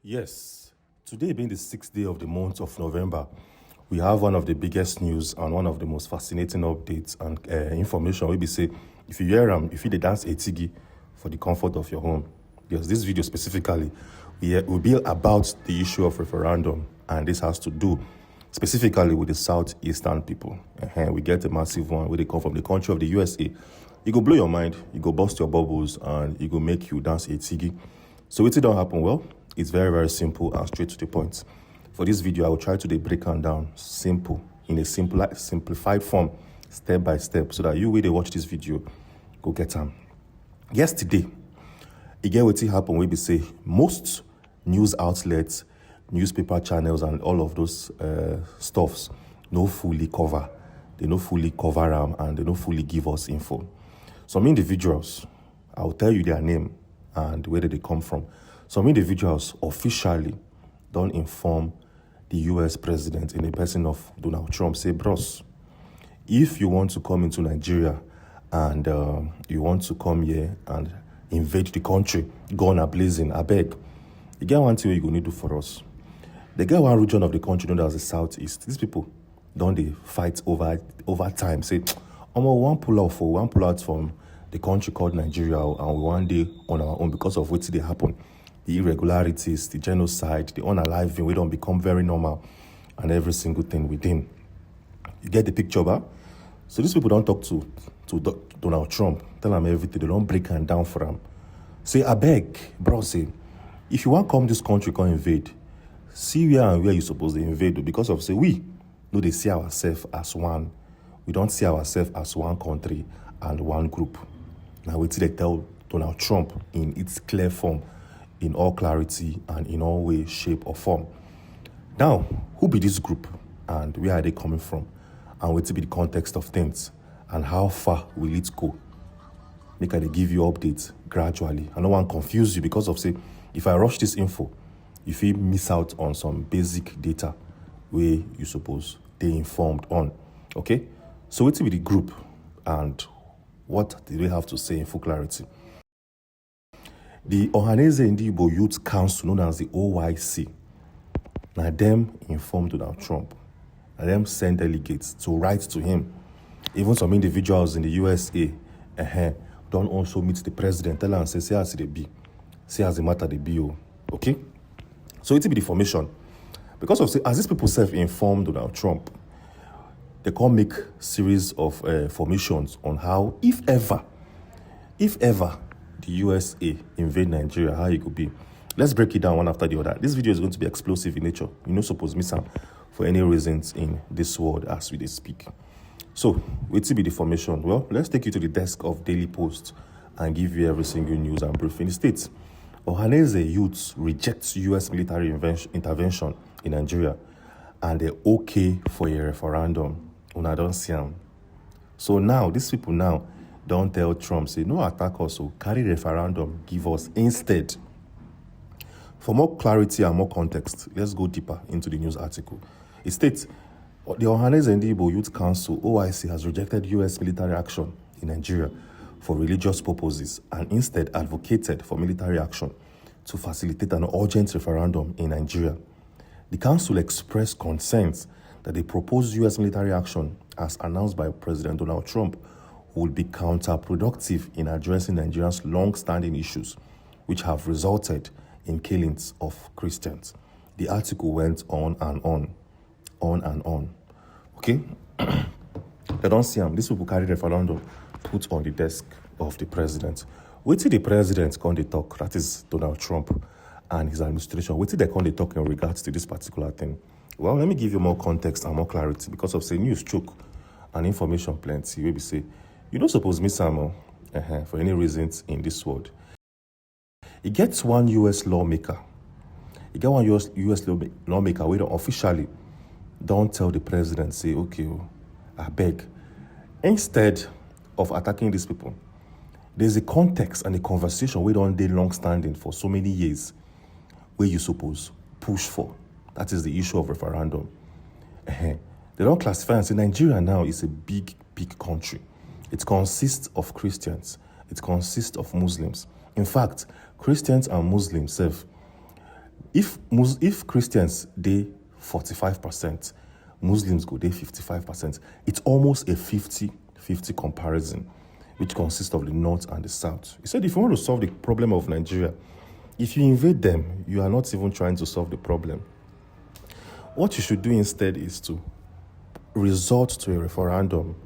Yes, today being the 6th day of the month of November, we have one of the biggest news and one of the most fascinating updates and information. We be say, if you hear them, if you dance a tigi for the comfort of your home. Yes, this video specifically will be about the issue of referendum, and this has to do specifically with the southeastern people. We get a massive one where they come from the country of the USA. You go blow your mind, you go bust your bubbles, and you go make you dance a tigi. So what don't happen? Well, it's very, very simple and straight to the point. For this video, I will try to break them down simple, in a simplified form, step by step, so that you, when they watch this video, go get them. Yesterday, again, what happened, we be say most news outlets, newspaper channels, and all of those stuffs no fully cover. They no fully cover them, and they no fully give us info. Some individuals, I'll tell you their name and where they come from. Some individuals officially don't inform the US president in the person of Donald Trump. Say, bros, if you want to come into Nigeria and you want to come here and invade the country, gun a blazing, I beg, you get one thing you're going to do for us. They get one region of the country known as the Southeast. These people don't they fight over time. Say, one pull out from the country called Nigeria, and we one day on our own because of what they happen. The irregularities, the genocide, the unaliving, we don't become very normal, and every single thing within. You get the picture, ba? So these people don't talk to Donald Trump, tell him everything, they don't break him down for him. Say, I beg, bro, say, if you want to come this country, come invade, see where and where you supposed to invade, because of, say, we know they see ourselves as one. We don't see ourselves as one country and one group. Now, wait till they tell Donald Trump in its clear form, in all clarity and in all way, shape, or form. Now, who be this group and where are they coming from? And what to be the context of things and how far will it go? Make I give you updates gradually. I don't want to confuse you because of, say, if I rush this info, if you miss out on some basic data where you suppose they informed on. Okay? So what to be the group and what do they have to say in full clarity? The Ohaneze Ndigbo Youth Council, known as the OYC, now them informed Donald Trump. Now them send delegates to write to him. Even some individuals in the USA don't also meet the president. Tell him, say as they be. Say as the matter they be. Okay? So it will be the formation. Because of, say, as these people self-informed Donald Trump, they can make series of formations on how, if ever, the USA invade Nigeria, how it could be. Let's break it down one after the other. This video is going to be explosive in nature. You not supposed to miss them for any reasons in this world as we speak. So, what will be the formation? Well, let's take you to the desk of Daily Post and give you every single news and briefing. It states, Ohaneze youths rejects US military intervention in Nigeria and they're okay for a referendum. Una don't see them. So now, these people now don't tell Trump, say, no attack us, so carry referendum, give us instead. For more clarity and more context, let's go deeper into the news article. It states, the Ohaneze Ndigbo Youth Council, OIC, has rejected U.S. military action in Nigeria for religious purposes and instead advocated for military action to facilitate an urgent referendum in Nigeria. The council expressed concerns that the proposed U.S. military action, as announced by President Donald Trump, would be counterproductive in addressing Nigeria's long-standing issues, which have resulted in killings of Christians. The article went on and on. Okay? They don't see them. These people carry referendum put on the desk of the president. Wait till the president come they talk, that is Donald Trump and his administration. Wait till they come they talk in regards to this particular thing. Well, let me give you more context and more clarity because of say news choke and information plenty. We say, you don't suppose miss some for any reasons in this world. It gets one US lawmaker. You get one US lawmaker where officially don't tell the president, say, okay, I beg. Instead of attacking these people, there's a context and a conversation we don't dey long-standing for so many years where you suppose push for. That is the issue of referendum. They don't classify and say Nigeria now is a big country. It consists of Christians. It consists of Muslims. In fact, Christians and Muslims If Christians they 45%, Muslims go they 55%. It's almost a 50-50 comparison, which consists of the north and the south. He said if you want to solve the problem of Nigeria, if you invade them, you are not even trying to solve the problem. What you should do instead is to resort to a referendum,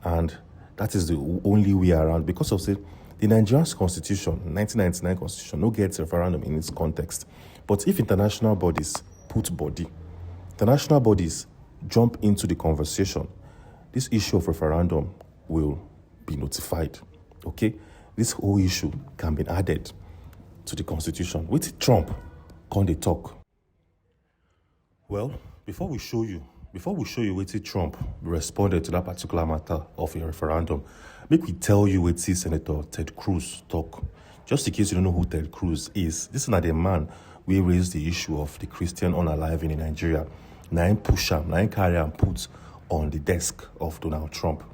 and that is the only way around, because of say the Nigerian constitution, 1999 constitution, no gets referendum in its context. But if international bodies put body, international bodies jump into the conversation, this issue of referendum will be notified. Okay, this whole issue can be added to the constitution. With Trump, can they talk? Well, before we show you wetin Trump responded to that particular matter of a referendum, make we tell you wetin Senator Ted Cruz talk. Just in case you don't know who Ted Cruz is, this is not the man we raised the issue of the Christian unaliving in Nigeria. Now him push am, now him carry am put on the desk of Donald Trump.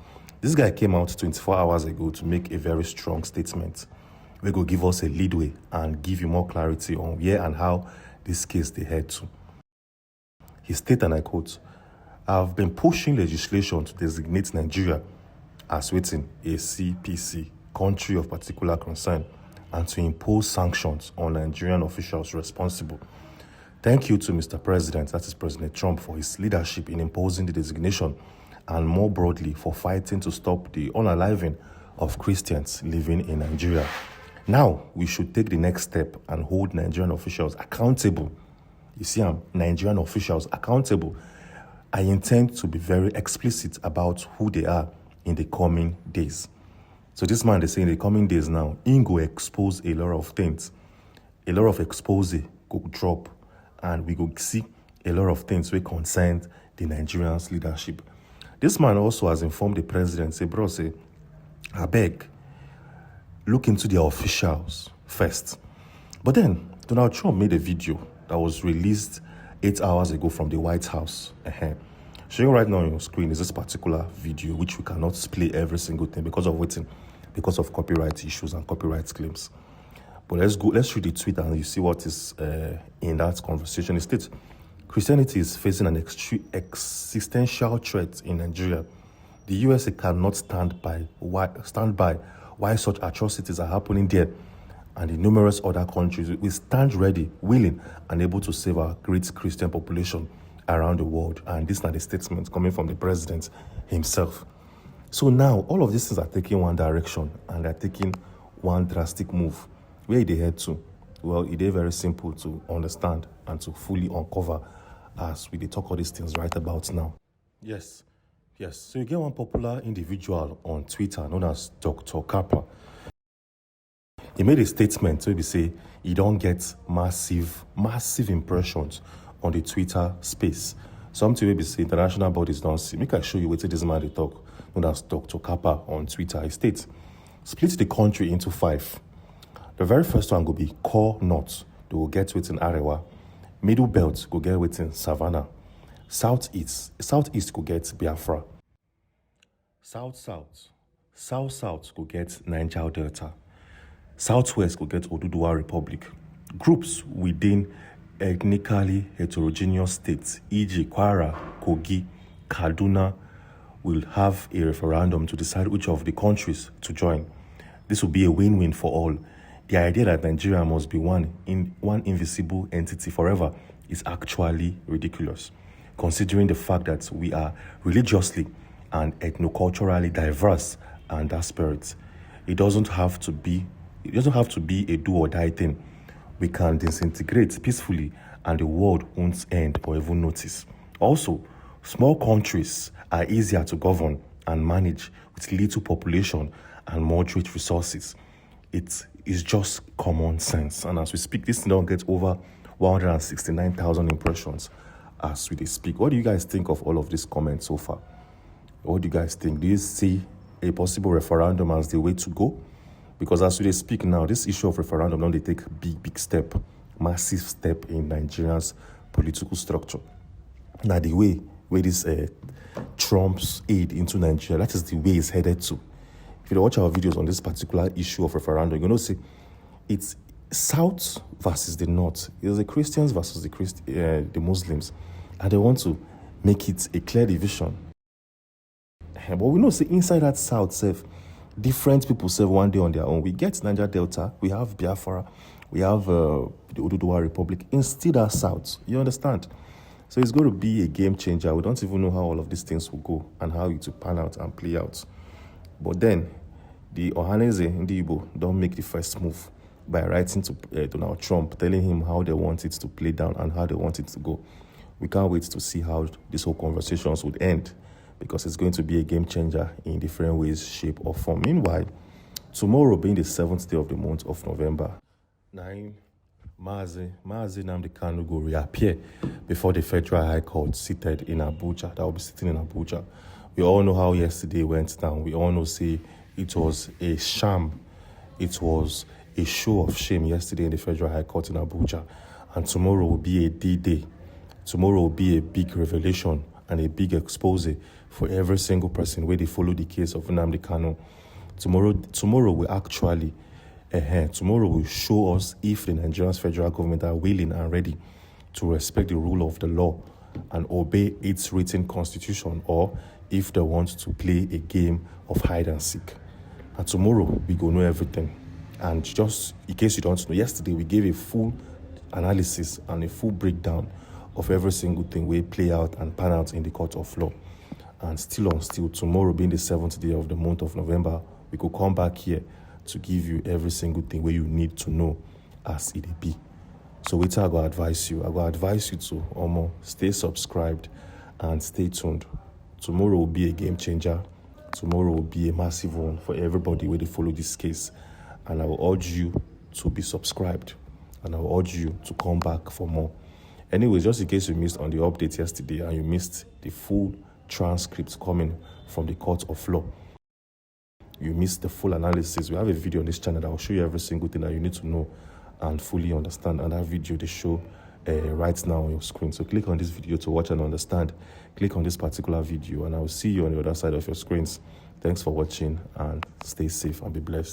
This guy came out 24 hours ago to make a very strong statement. We go give us a leadway and give you more clarity on where and how this case they head to. He stated, and I quote, "I've been pushing legislation to designate Nigeria as waiting a CPC, country of particular concern, and to impose sanctions on Nigerian officials responsible. Thank you to Mr. President, that is President Trump, for his leadership in imposing the designation, and more broadly for fighting to stop the unaliving of Christians living in Nigeria. Now, we should take the next step and hold Nigerian officials accountable." You see, Nigerian officials accountable. I intend to be very explicit about who they are in the coming days. So this man, they say in the coming days now, he go expose a lot of things. A lot of expose go drop, and we go see a lot of things which concern the Nigerians' leadership. This man also has informed the president, say, bro, say, I beg, look into their officials first. But then, Donald Trump made a video that was released 8 hours ago from the White House. Showing right now on your screen is this particular video, which we cannot play every single thing because of copyright issues and copyright claims. But let's read the tweet and you see what is in that conversation. It states, Christianity is facing an existential threat in Nigeria. The USA cannot stand by why such atrocities are happening there, and in numerous other countries. We stand ready, willing, and able to save our great Christian population around the world. And this is not a statement coming from the president himself. So now, all of these things are taking one direction, and they're taking one drastic move. Where they head to? Well, it is very simple to understand and to fully uncover as we talk all these things right about now. Yes. So you get one popular individual on Twitter known as Dr. Kappa. He made a statement where he say he don't get massive impressions on the Twitter space. Something where he say international bodies don't see. Make I show you what this man they talk, known as Dr. Kappa on Twitter. He states, split the country into 5. The very first one will be core north. They will get within Arewa. Middle belt will get within Savannah. Southeast will get Biafra. South will get Niger Delta. Southwest will get Oduduwa Republic. Groups within ethnically heterogeneous states, e.g. Kwara, Kogi, Kaduna, will have a referendum to decide which of the countries to join. This will be a win-win for all. The idea that Nigeria must be one invisible entity forever is actually ridiculous, considering the fact that we are religiously and ethnoculturally diverse and that spirit. It doesn't have to be a do or die thing. We can disintegrate peacefully and the world won't end or even notice. Also, small countries are easier to govern and manage with little population and moderate resources. It is just common sense. And as we speak, this now gets over 169,000 impressions as we speak. What do you guys think of all of these comments so far? What do you guys think? Do you see a possible referendum as the way to go? Because as we speak now, this issue of referendum, now they take big step, massive step in Nigeria's political structure. Now the way where this Trump's aid into Nigeria, that is the way it's headed to. If you watch our videos on this particular issue of referendum, you're going to see it's South versus the North. It's the Christians versus the Muslims. And they want to make it a clear division. But we know, say, inside that South, self, different people serve one day on their own. We get Niger Delta, we have Biafra, we have the Oduduwa Republic, instead of South. You understand? So it's going to be a game changer. We don't even know how all of these things will go and how it will pan out and play out. But then, the Ohaneze Ndibo don't make the first move by writing to Donald Trump, telling him how they want it to play down and how they want it to go. We can't wait to see how this whole conversations would end, because it's going to be a game changer in different ways, shape, or form. Meanwhile, tomorrow being the 7th day of the month of November, Mazi Nnamdi Kanu will reappear before the Federal High Court seated in Abuja. That will be sitting in Abuja. We all know how yesterday went down. We all know, say, it was a sham. It was a show of shame yesterday in the Federal High Court in Abuja. And tomorrow will be a D-Day. Tomorrow will be a big revelation and a big expose for every single person where they follow the case of Nnamdi Kanu. Tomorrow will actually, tomorrow will show us if the Nigerian federal government are willing and ready to respect the rule of the law and obey its written constitution, or if they want to play a game of hide and seek. And tomorrow we go know everything. And just in case you don't know, yesterday we gave a full analysis and a full breakdown of every single thing we play out and pan out in the court of law. And still, tomorrow being the 7th day of the month of November, we could come back here to give you every single thing where you need to know as it be. So which I go advise you. I go advise you to stay subscribed and stay tuned. Tomorrow will be a game changer. Tomorrow will be a massive one for everybody where they follow this case. And I will urge you to be subscribed. And I will urge you to come back for more. Anyways, just in case you missed on the update yesterday and you missed the full transcripts coming from the court of law, you missed the full analysis, we have a video on this channel that will show you every single thing that you need to know and fully understand. And that video they show right now on your screen. So click on this video to watch and understand. Click on this particular video and I will see you on the other side of your screens. Thanks for watching and stay safe and be blessed.